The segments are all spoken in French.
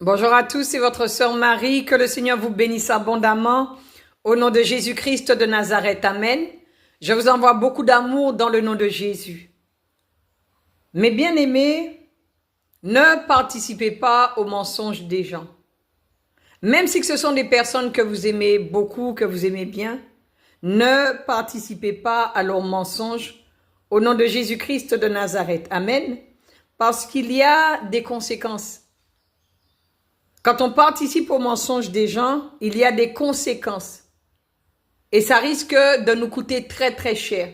Bonjour à tous, c'est votre sœur Marie, que le Seigneur vous bénisse abondamment. Au nom de Jésus-Christ de Nazareth, Amen. Je vous envoie beaucoup d'amour dans le nom de Jésus. Mes bien-aimés, ne participez pas aux mensonges des gens. Même si ce sont des personnes que vous aimez beaucoup, que vous aimez bien, ne participez pas à leurs mensonges au nom de Jésus-Christ de Nazareth. Amen. Parce qu'il y a des conséquences. Quand on participe aux mensonges des gens, il y a des conséquences. Et ça risque de nous coûter très très cher.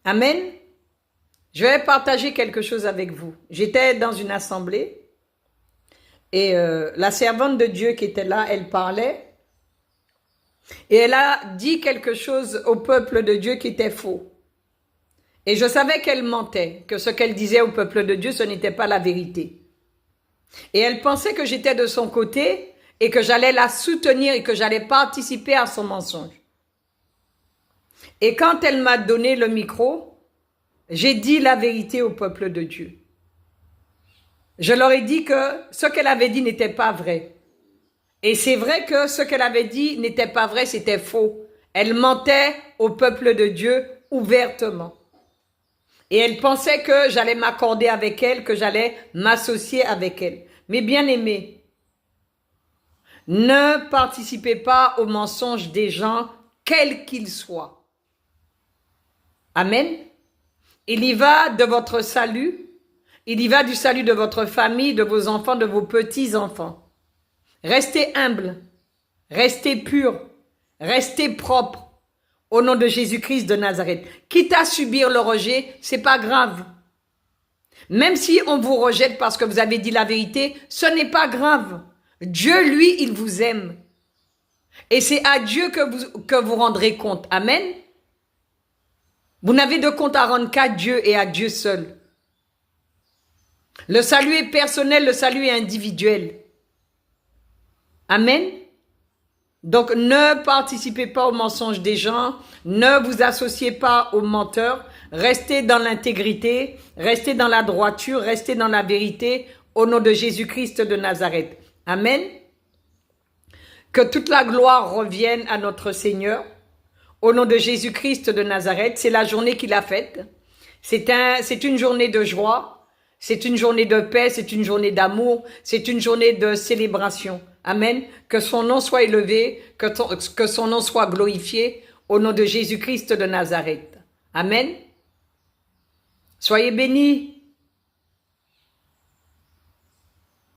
Amen. Je vais partager quelque chose avec vous. J'étais dans une assemblée et la servante de Dieu qui était là, elle parlait. Et elle a dit quelque chose au peuple de Dieu qui était faux. Et je savais qu'elle mentait, que ce qu'elle disait au peuple de Dieu, ce n'était pas la vérité. Et elle pensait que j'étais de son côté et que j'allais la soutenir et que j'allais participer à son mensonge. Et quand elle m'a donné le micro, j'ai dit la vérité au peuple de Dieu. Je leur ai dit que ce qu'elle avait dit n'était pas vrai. Et c'est vrai que ce qu'elle avait dit n'était pas vrai, c'était faux. Elle mentait au peuple de Dieu ouvertement. Et elle pensait que j'allais m'accorder avec elle, que j'allais m'associer avec elle. Mais bien aimés, ne participez pas aux mensonges des gens, quels qu'ils soient. Amen. Il y va de votre salut, il y va du salut de votre famille, de vos enfants, de vos petits-enfants. Restez humbles, restez purs, restez propres. Au nom de Jésus-Christ de Nazareth. Quitte à subir le rejet, c'est pas grave. Même si on vous rejette parce que vous avez dit la vérité, ce n'est pas grave. Dieu, lui, il vous aime. Et c'est à Dieu que vous rendrez compte. Amen. Vous n'avez de compte à rendre qu'à Dieu et à Dieu seul. Le salut est personnel, le salut est individuel. Amen. Donc, ne participez pas aux mensonges des gens, ne vous associez pas aux menteurs, restez dans l'intégrité, restez dans la droiture, restez dans la vérité, au nom de Jésus-Christ de Nazareth. Amen. Que toute la gloire revienne à notre Seigneur, au nom de Jésus-Christ de Nazareth. C'est la journée qu'il a faite. C'est une journée de joie, c'est une journée de paix, c'est une journée d'amour, c'est une journée de célébration. Amen. Que son nom soit élevé, que son nom soit glorifié au nom de Jésus-Christ de Nazareth. Amen. Soyez bénis.